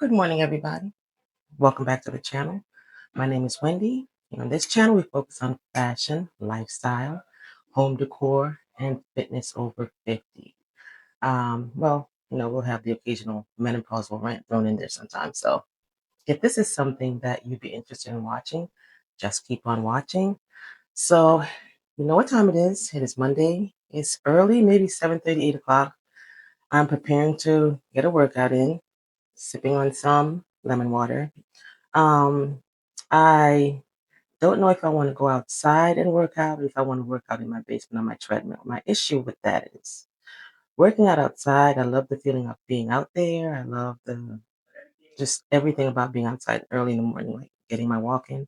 Good morning, everybody. Welcome back to the channel. My name is Wendy, and on this channel, we focus on fashion, lifestyle, home decor, and fitness over 50. We'll have the occasional menopausal rant thrown in there sometimes. So if this is something that you'd be interested in watching, just keep on watching. So, you know what time it is. It is Monday. It's early, maybe 7:30, 8 o'clock. I'm preparing to get a workout in, sipping on some lemon water. Um, I don't know if I want to go outside and work out or if I want to work out in my basement on my treadmill. My issue with that is working out outside. I love the feeling of being out there. I love the just everything about being outside early in the morning, like getting my walk in.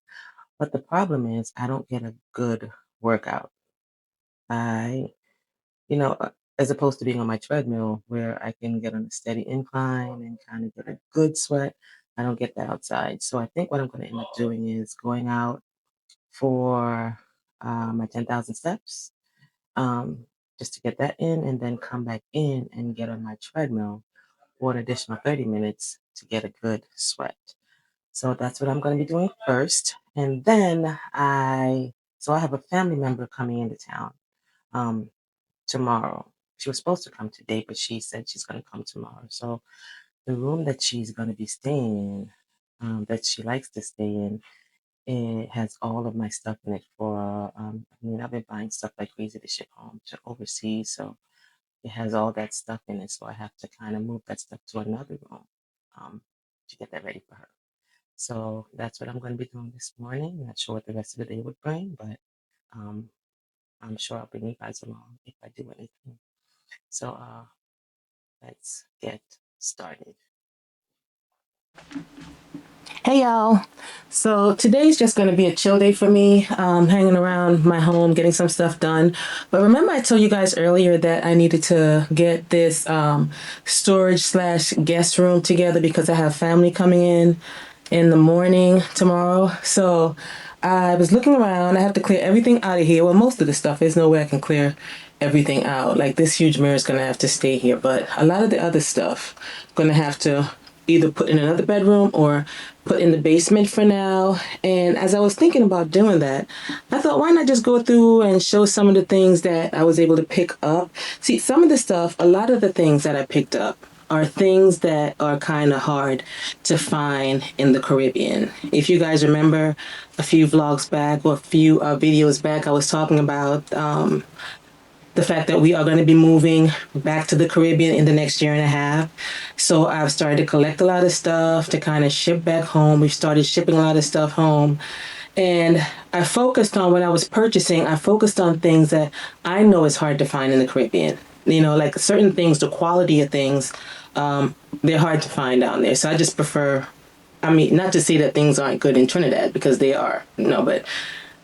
But the problem is I don't get a good workout. I, you know, uh, as opposed to being on my treadmill where I can get on a steady incline and kind of get a good sweat. I don't get that outside. So I think what I'm going to end up doing is going out for my 10,000 steps, um, just to get that in, and then come back in and get on my treadmill for an additional 30 minutes to get a good sweat. So that's what I'm going to be doing first. And then I have a family member coming into town um, tomorrow. She was supposed to come today, but she said she's going to come tomorrow. So the room that she's going to be staying in, that she likes to stay in, it has all of my stuff in it I've been buying stuff like crazy to ship home to overseas. So it has all that stuff in it. So I have to kind of move that stuff to another room um, to get that ready for her. So that's what I'm going to be doing this morning. Not sure what the rest of the day would bring, but um, I'm sure I'll bring you guys along if I do anything. So let's get started. Hey y'all. So today's just going to be a chill day for me, hanging around my home, getting some stuff done. But remember I told you guys earlier that I needed to get this storage slash guest room together because I have family coming in the morning tomorrow. So I was looking around. I have to clear everything out of here. Well, most of the stuff, there's no way I can clear everything out. Like this huge mirror is going to have to stay here. But a lot of the other stuff, I'm going to have to either put in another bedroom or put in the basement for now. And as I was thinking about doing that, I thought, why not just go through and show some of the things that I was able to pick up? See, some of the stuff, a lot of the things that I picked up are things that are kind of hard to find in the Caribbean. If you guys remember a few vlogs back or a few videos back, I was talking about the fact that we are going to be moving back to the Caribbean in the next year and a half. So I've started to collect a lot of stuff to kind of ship back home. We've started shipping a lot of stuff home. And I focused on when I was purchasing, I focused on things that I know is hard to find in the Caribbean. You know, like certain things, the quality of things, they're hard to find down there. So I just prefer, I mean, not to say that things aren't good in Trinidad because they are, no, but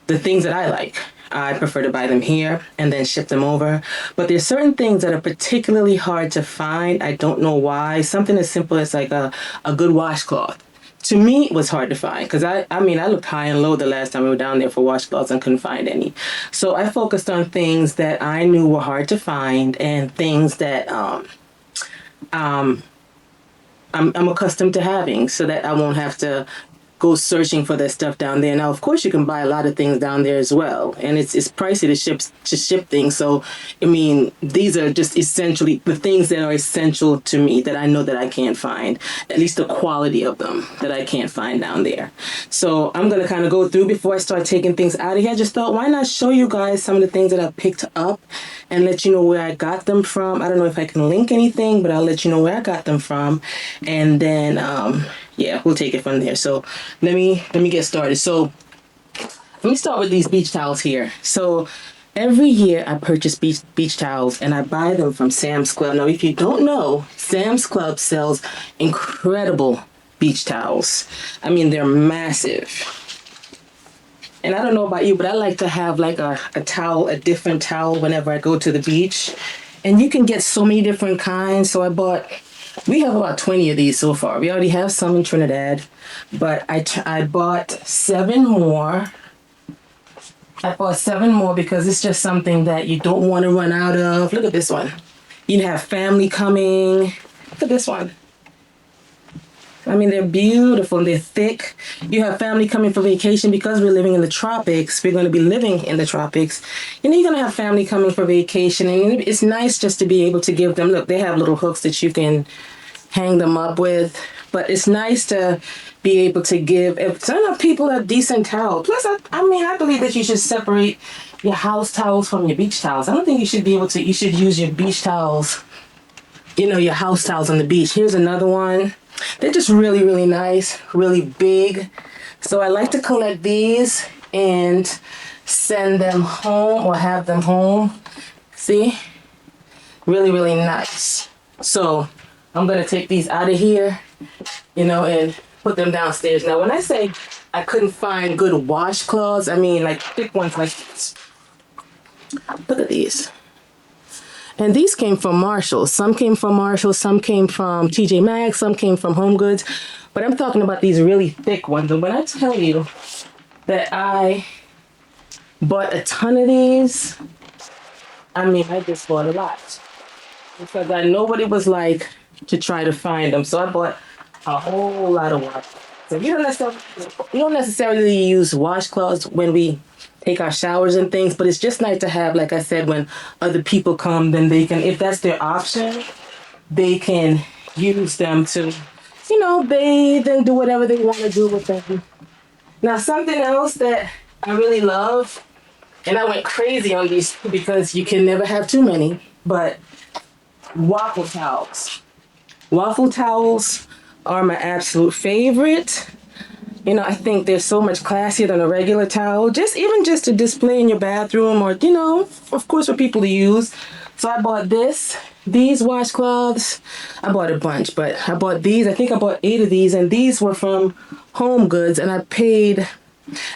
the things that I like, I prefer to buy them here and then ship them over. But there's certain things that are particularly hard to find. I don't know why. Something as simple as like a good washcloth. To me, it was hard to find because I looked high and low the last time we were down there for washcloths and couldn't find any. So I focused on things that I knew were hard to find and things that I'm accustomed to having so that I won't have to go searching for that stuff down there. Now, of course, you can buy a lot of things down there as well, and it's pricey to ship things. So, I mean, these are just essentially the things that are essential to me that I know that I can't find, at least the quality of them that I can't find down there. So I'm gonna kind of go through before I start taking things out of here. I just thought, why not show you guys some of the things that I picked up and let you know where I got them from. I don't know if I can link anything, but I'll let you know where I got them from, and then yeah, we'll take it from there. So let me get started. So let me start with these beach towels here. So every year I purchase beach towels and I buy them from Sam's Club. Now, if you don't know, Sam's Club sells incredible beach towels. I mean, they're massive. And I don't know about you, but I like to have like a towel, a different towel whenever I go to the beach. And you can get so many different kinds. So we have about 20 of these so far. We already have some in Trinidad, but I bought 7 more. I bought 7 more because it's just something that you don't want to run out of. Look at this one. You have family coming. Look at this one. I mean, they're beautiful. They're thick. You have family coming for vacation because we're living in the tropics. We're going to be living in the tropics. You're going to have family coming for vacation, and it's nice just to be able to give them. Look, they have little hooks that you can hang them up with, but it's nice to be able to give some people a decent towel. Plus, I believe that you should separate your house towels from your beach towels. I don't think you should be able to. You should use your beach towels, your house towels on the beach. Here's another one. They're just really, really nice, really big. So I like to collect these and send them home or have them home. See? Really, really nice. So I'm going to take these out of here, and put them downstairs. Now, when I say I couldn't find good washcloths, I mean like thick ones like this. Look at these. And these came from Marshalls. Some came from Marshalls, some came from TJ Maxx, some came from Home Goods. But I'm talking about these really thick ones. And when I tell you that I bought a ton of these, I mean, I just bought a lot. Because I know what it was like to try to find them. So I bought a whole lot of wash. So we don't necessarily use washcloths when we take our showers and things, but it's just nice to have, like I said, when other people come, then they can, if that's their option, they can use them to, bathe and do whatever they want to do with them. Now, something else that I really love, and I went crazy on these because you can never have too many, but waffle towels. Waffle towels are my absolute favorite. I think they're so much classier than a regular towel. Just to display in your bathroom or, of course for people to use. So I bought these washcloths. I bought a bunch, but I bought these. I think I bought 8 of these, and these were from Home Goods, and I paid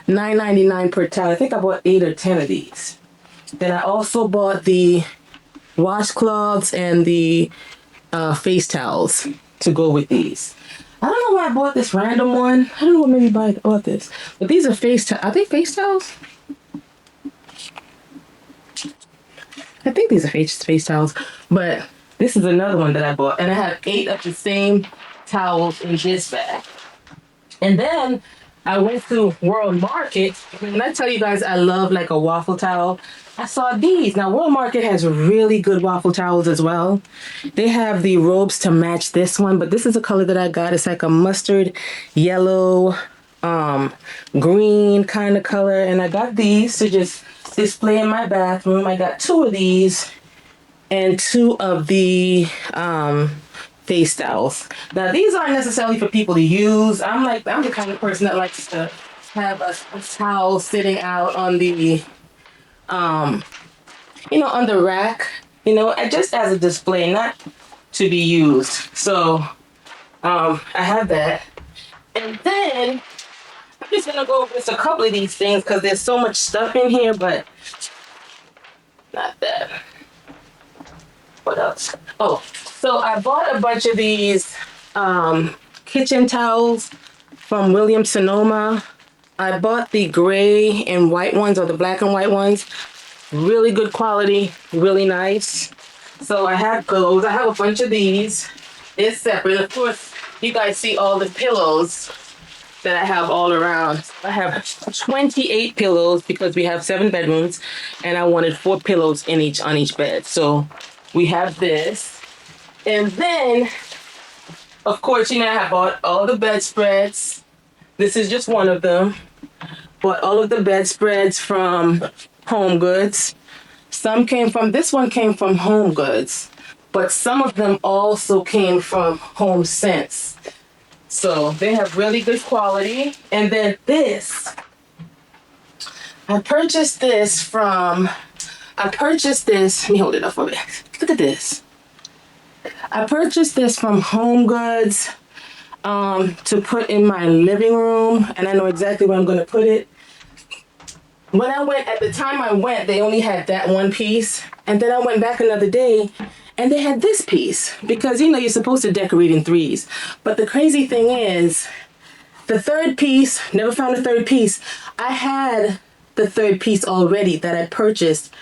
$9.99 per towel. I think I bought 8 or 10 of these. Then I also bought the washcloths and the face towels to go with these. I don't know why I bought this random one. I don't know what made me bought this. But these are face towels. Are they face towels? I think these are face towels. But this is another one that I bought. And I have 8 of the same towels in this bag. And then I went to World Market. When I tell you guys I love like a waffle towel, I saw these. Now, World Market has really good waffle towels as well. They have the robes to match this one, but this is a color that I got. It's like a mustard yellow, green kind of color. And I got these to just display in my bathroom. I got 2 of these and 2 of the face towels. Now, these aren't necessarily for people to use. I'm the kind of person that likes to have a towel sitting out on the on the rack, just as a display, not to be used. So, I have that. And then, I'm just gonna go over just a couple of these things because there's so much stuff in here, but not that. What else? Oh, so I bought a bunch of these kitchen towels from Williams Sonoma. I bought the gray and white ones or the black and white ones. Really good quality, really nice. So I have those. I have a bunch of these. It's separate. Of course, you guys see all the pillows that I have all around. I have 28 pillows because we have 7 bedrooms, and I wanted 4 pillows on each bed. So we have this. And then, of course, I have bought all the bedspreads. This is just one of them. Bought all of the bedspreads from Home Goods. This one came from Home Goods, but some of them also came from Home Sense. So they have really good quality. And then I purchased this, let me hold it up for a bit. Look at this. I purchased this from Home Goods to put in my living room, and I know exactly where I'm going to put it. At the time I went, they only had that one piece. And then I went back another day and they had this piece because, you're supposed to decorate in 3s. But the crazy thing is the third piece, never found a third piece. I had the third piece already that I purchased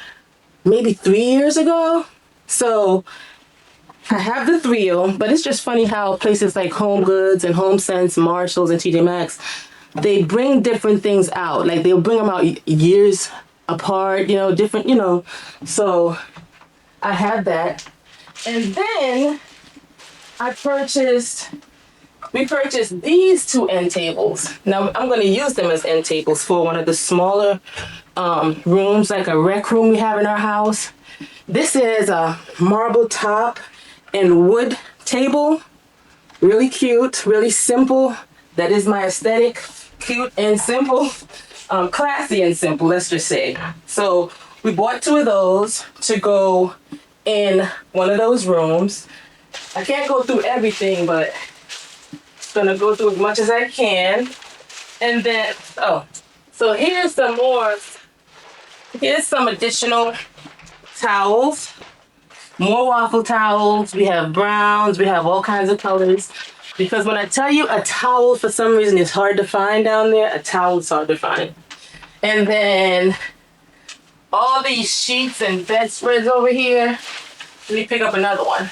maybe 3 years ago. So I have the thrill, but it's just funny how places like Home Goods and Home Sense, Marshalls, and TJ Maxx, they bring different things out. Like they'll bring them out years apart, different, So I have that. And then we purchased these two end tables. Now I'm going to use them as end tables for one of the smaller rooms, like a rec room we have in our house. This is a marble top and wood table. Really cute, really simple. That is my aesthetic. Cute and simple. Classy and simple, let's just say. So we bought two of those to go in one of those rooms. I can't go through everything, but I'm gonna go through as much as I can. And then, so here's some additional towels. More waffle towels. We have browns. We have all kinds of colors. Because when I tell you a towel, for some reason, is hard to find down there, a towel is hard to find. And then all these sheets and bedspreads over here. Let me pick up another one.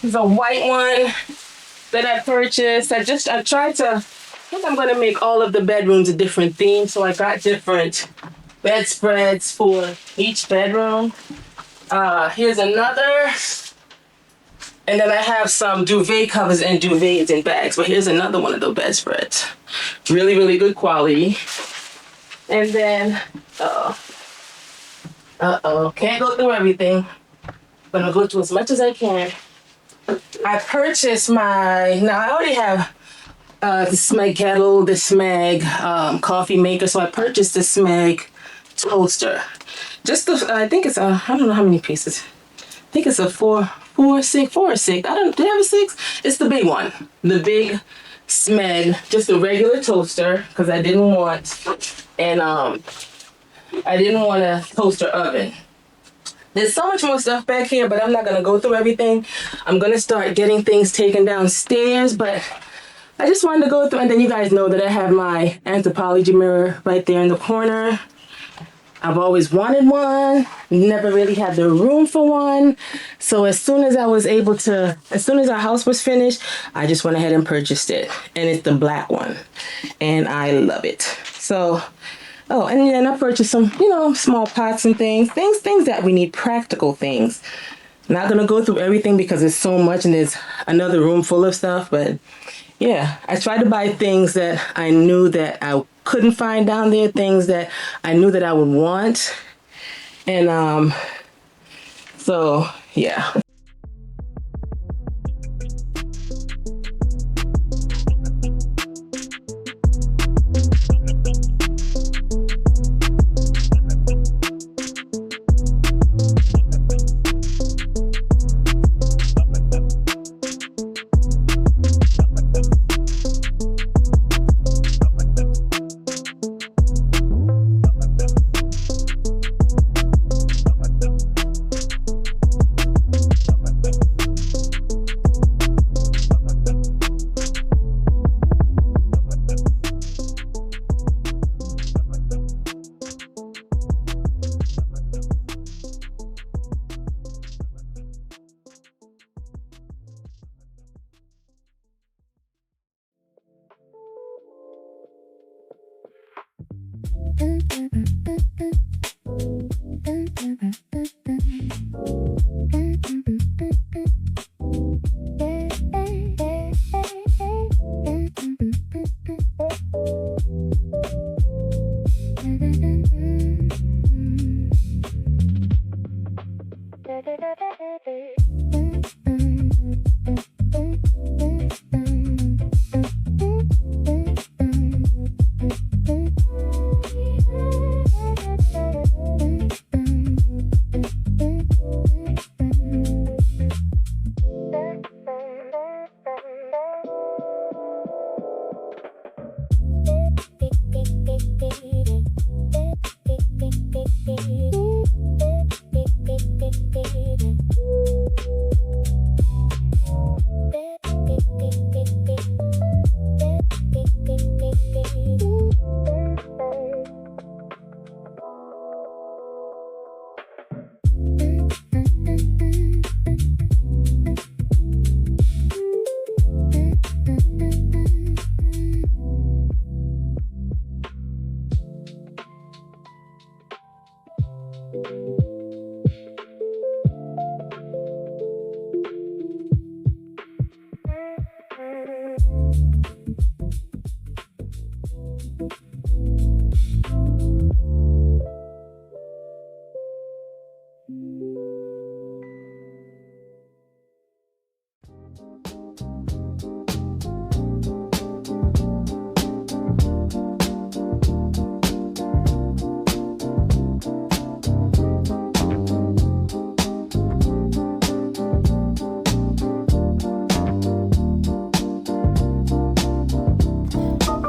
There's a white one that I purchased. I think I'm gonna make all of the bedrooms a different theme. So I got different bedspreads for each bedroom. Here's another. And then I have some duvet covers and duvets in bags. But here's another one of the bedspreads. Really, really good quality. And then, can't go through everything. But I'll go through as much as I can. I purchased now I already have the Smeg kettle, the Smeg coffee maker. So I purchased the Smeg toaster. I think it's I don't know how many pieces. I think it's a four or six. Do they have a 6? It's the big one. The big Smeg, just a regular toaster, because I didn't want a toaster oven. There's so much more stuff back here, but I'm not going to go through everything. I'm going to start getting things taken downstairs, but I just wanted to go through, and then you guys know that I have my Anthropologie mirror right there in the corner. I've always wanted one, never really had the room for one. So as soon as our house was finished, I just went ahead and purchased it. And it's the black one. And I love it. So, and then I purchased some, small pots and things that we need, practical things. Not gonna go through everything because there's so much and there's another room full of stuff, but yeah, I tried to buy things that I knew that I couldn't find down there, things that I knew that I would want. And so yeah.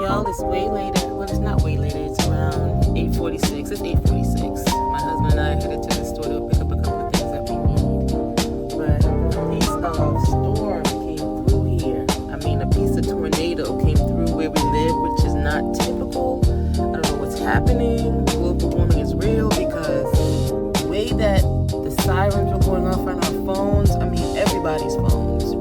Y'all, it's way later. Well, it's not way later. It's around 8:46. It's 8:46. My husband and I are headed to the store to pick up a couple of things that we need. But a piece of storm came through here. I mean, a piece of tornado came through where we live, which is not typical. I don't know what's happening. Global warming is real because the way that the sirens were going off on our phones, I mean, everybody's phones.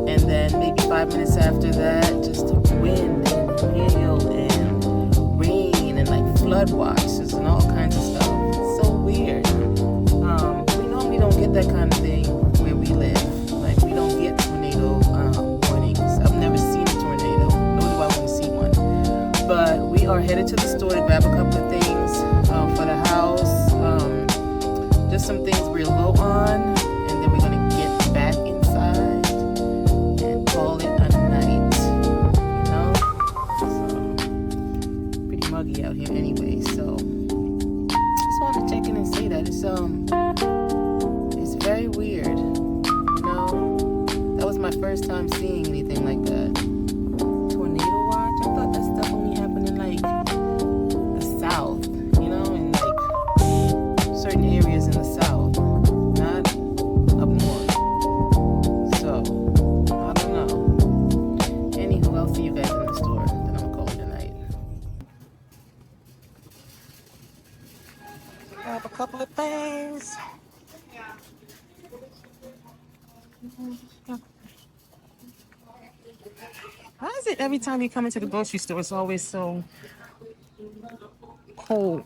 And then maybe 5 minutes after that, just wind and hail and rain and like flood watches and all kinds of stuff. It's so weird. We normally don't get that kind of thing where we live. Like we don't get tornado warnings. I've never seen a tornado, nor do I want to see one. But we are headed to the store to grab a couple of things for the house. Just some things we're low on, and then we're gonna get back inside and call it a night. You know, so pretty muggy out here anyway. So just wanted to check in and say that it's very weird. You know, that was my first time seeing anything like that. Tornado watch. I thought that stuff only happened in like the South. You know, in like certain areas in the South, not up north. So I don't know. Anywho, I'll see you guys in the store. Then I'm gonna call it a night. Grab a couple of things. Why is it every time you come into the grocery store, it's always so cold?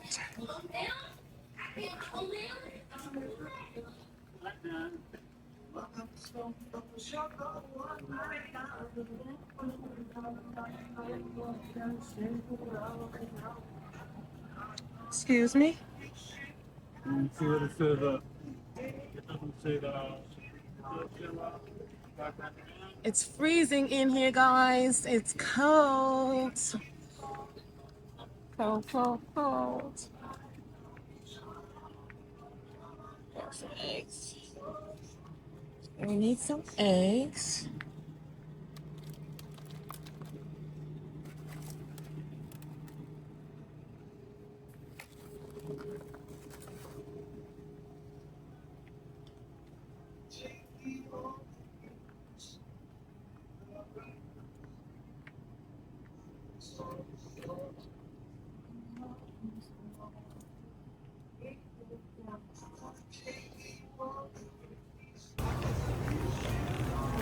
Excuse me? You see what it says? It doesn't say the. It's freezing in here, guys. It's cold. Cold, cold, cold. Got some eggs. We need some eggs.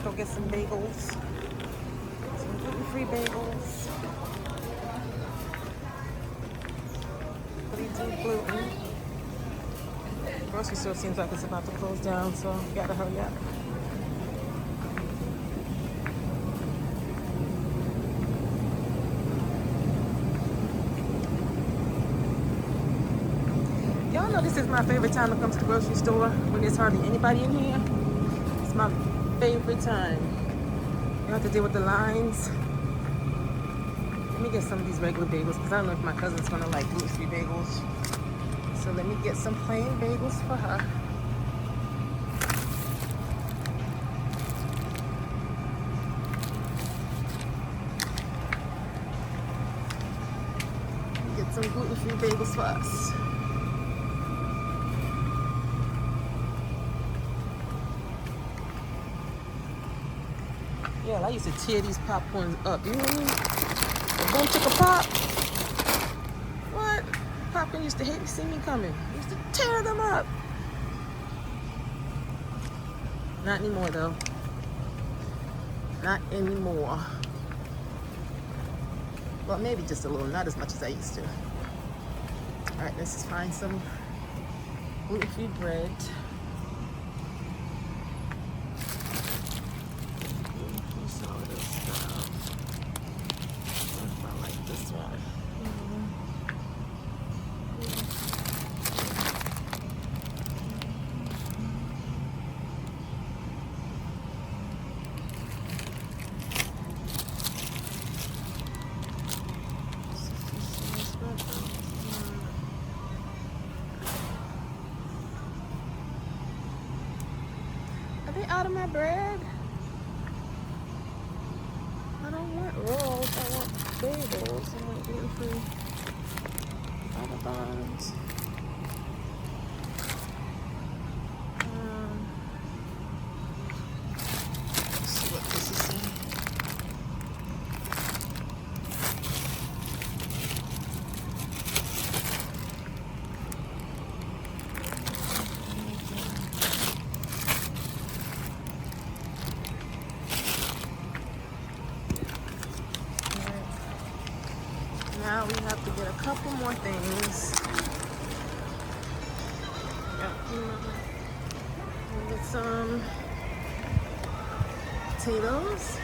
Go get some bagels. Some gluten-free bagels. Free gluten. Grocery store seems like it's about to close down, so we gotta hurry up. Y'all know this is my favorite time to come to the grocery store when there's hardly anybody in here. It's my favorite time. You don't have to deal with the lines. Let me get some of these regular bagels because I don't know if my cousin's gonna like gluten-free bagels. So let me get some plain bagels for her. Get some gluten-free bagels for us. Yeah, I used to tear these popcorns up. You know what I mean? A boom chicka pop. What? Popcorn used to hate to see me coming. Used to tear them up. Not anymore though. Not anymore. Well, maybe just a little, not as much as I used to. All right, let's just find some gluten-free bread. Gluten-free sourdough stuff. lot of my bread. I don't want rolls. I want bagels. I want gluten-free butter buns. Let's see what this is saying. Now we have to get a couple more things. We'll get some potatoes.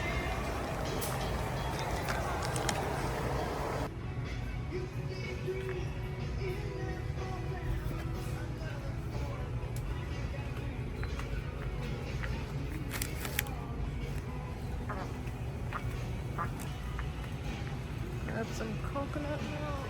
Grab some coconut milk.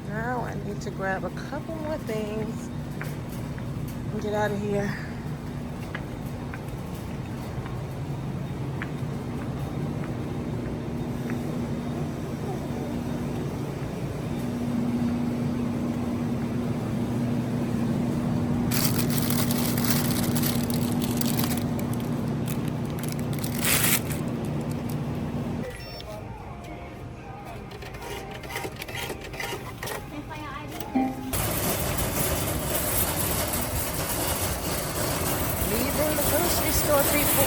Now I need to grab a couple more things and get out of here. Leaving the grocery store, people.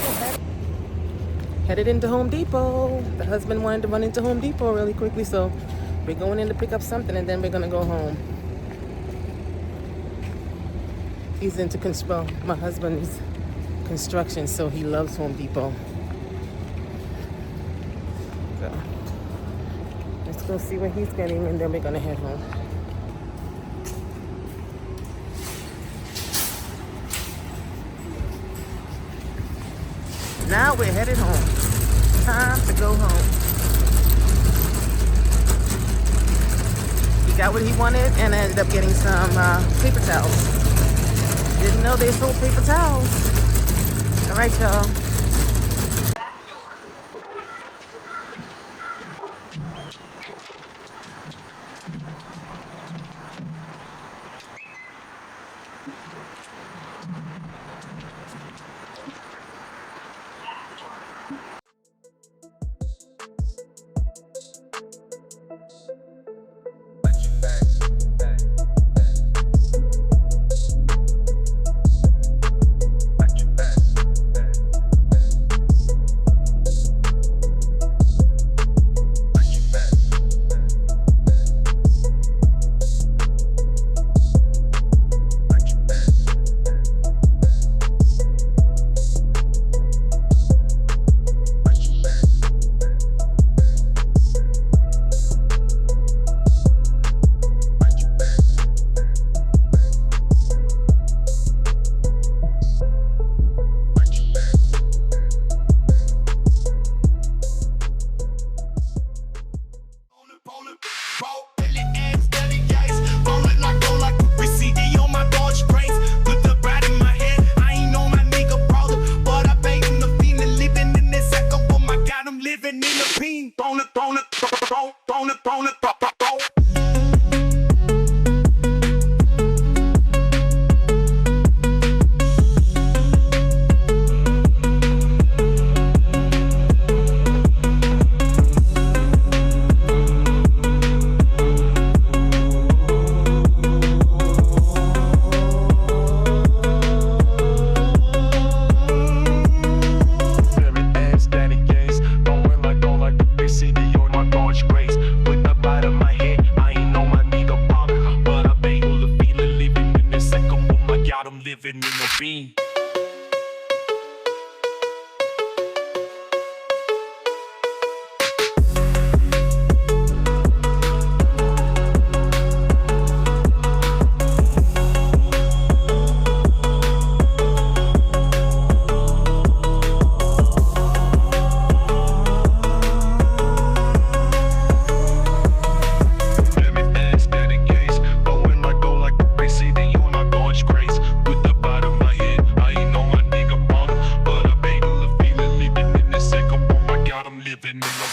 Headed into Home Depot. The husband wanted to run into Home Depot really quickly, so we're going in to pick up something and then we're gonna go home. He's into my husband's construction, so he loves Home Depot. So let's go see what he's getting and then we're gonna head home. Now we're headed home. Time to go home. He got what he wanted and ended up getting some paper towels. Didn't know they sold paper towels. All right, y'all.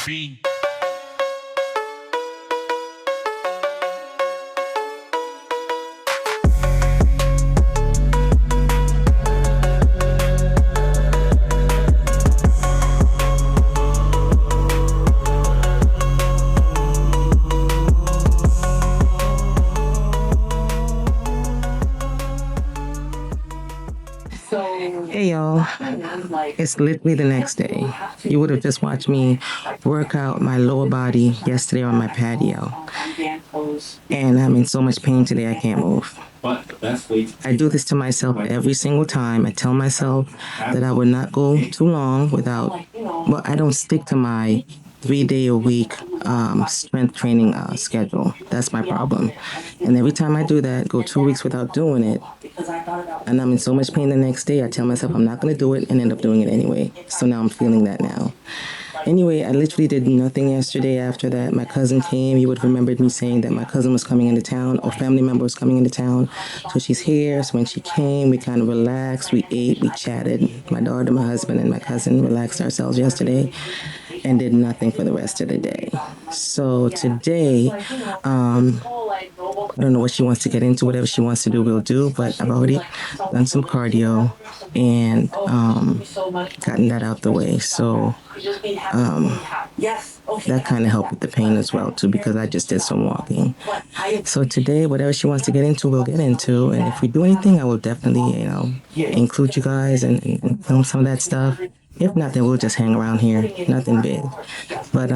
fim. Hey y'all, it's literally the next day. You would have just watched me work out my lower body yesterday on my patio. And I'm in so much pain today I can't move. I do this to myself every single time. I tell myself that I would not go too long without, well, I don't stick to my 3 day a week strength training schedule. That's my problem. And every time I do that, go 2 weeks without doing it, and I'm in so much pain the next day, I tell myself I'm not going to do it and end up doing it anyway. So now I'm feeling that now. Anyway, I literally did nothing yesterday after that. My cousin came. You would have remembered me saying that my cousin was coming into town, or family member was coming into town. So she's here. So when she came, we kind of relaxed. We ate, we chatted. My daughter, my husband, and my cousin relaxed ourselves yesterday and did nothing for the rest of the day. So today, I don't know what she wants to get into. Whatever she wants to do, we'll do. But I've already done some cardio and gotten that out the way. So that kind of helped with the pain as well too, because I just did some walking. So today, whatever she wants to get into, we'll get into. And if we do anything, I will definitely, include you guys and film some of that stuff. If not, then we'll just hang around here. Nothing big. But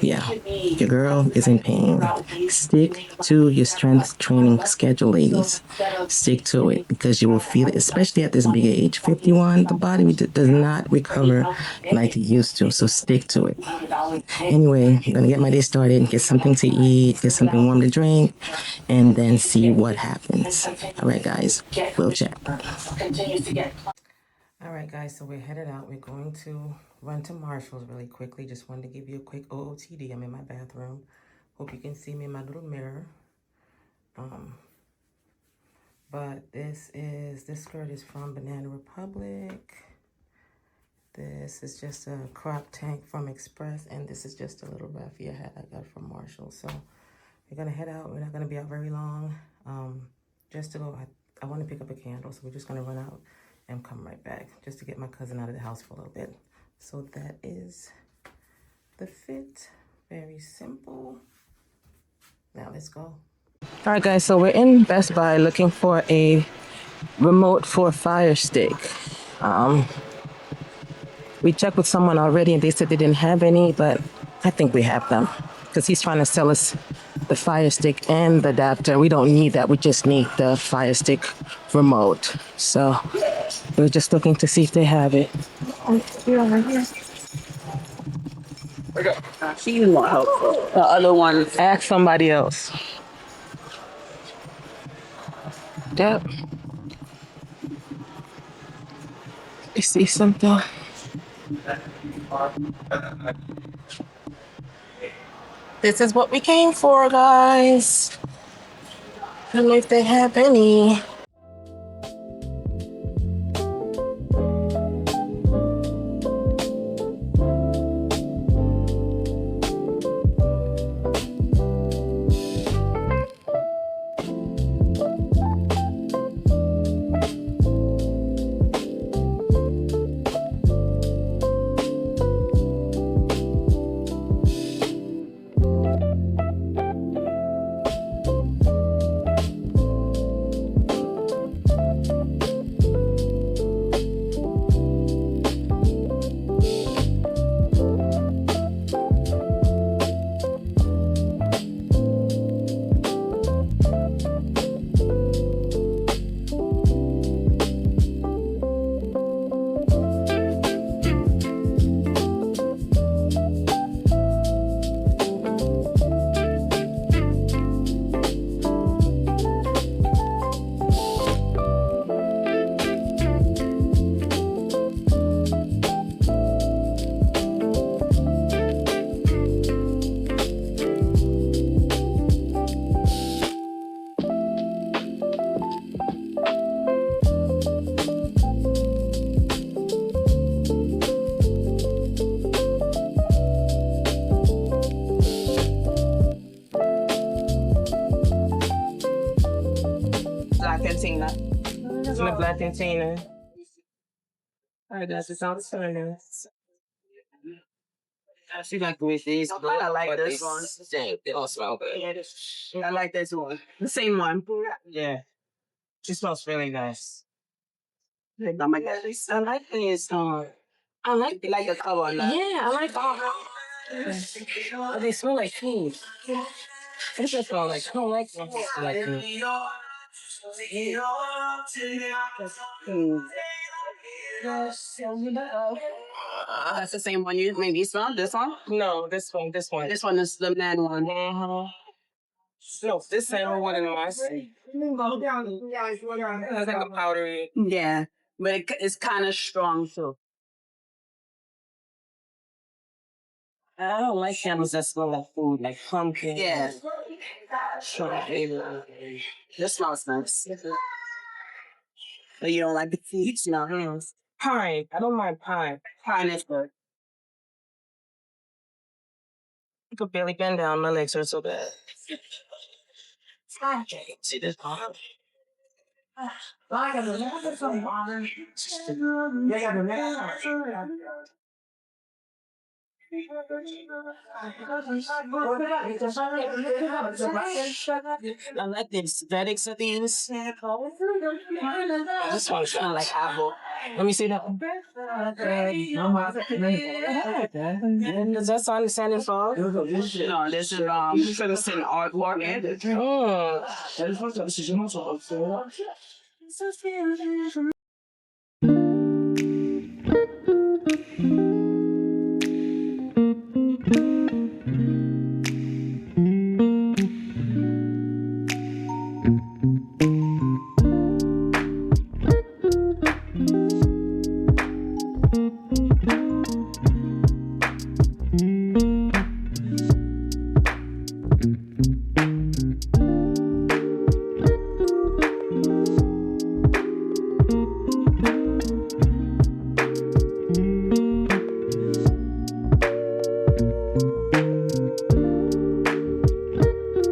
yeah, your girl is in pain. Stick to your strength training schedule, ladies. Stick to it, because you will feel it, especially at this big age. 51, the body does not recover like it used to, so stick to it. Anyway, I'm going to get my day started, get something to eat, get something warm to drink, and then see what happens. All right, guys, we'll chat. All right, guys, so we're headed out. We're going to run to Marshall's really quickly. Just wanted to give you a quick OOTD. I'm in my bathroom. Hope you can see me in my little mirror. But this skirt is from Banana Republic. This is just a crop tank from Express, and this is just a little raffia hat I got from Marshall. So we're gonna head out. We're not gonna be out very long. Just to go, I want to pick up a candle, so we're just gonna run out and come right back, just to get my cousin out of the house for a little bit. So that is the fit. Very simple. Now let's go. All right, guys, so we're in Best Buy looking for a remote for Fire Stick. We checked with someone already and they said they didn't have any, but I think we have them, because he's trying to sell us the Fire Stick and the adapter. We don't need that. We just need the Fire Stick remote. So we're just looking to see if they have it. She's more helpful. The other one, Ask somebody else. Yep. You see something? This is what we came for, guys. I don't know if they have any. Latina. Alright, that's the sound turner. She like with these. I kinda like this one. They all smell good. I like this one. The same one. Yeah. She smells really nice. Oh my God. I like this. I like The color on that. Yeah, I like all. They smell like food. It just smell like I don't like them. I like food. That's the same one you maybe smell. This one. No, this one. This one is the man one. No, this same one in my seat. It's like a powdery. Yeah, but it's kind of strong too. I don't like candles that smell like food, like pumpkin. Yeah. Sure. This smells nice. But you don't like the peach smell. Pine. I don't mind pine. Pine is good. I could barely bend down. My legs hurt so bad. See this? I like the aesthetics of these. This one's kind of like apple. Let me see that one. Does that sound standing for? No, this is Trinity artwork.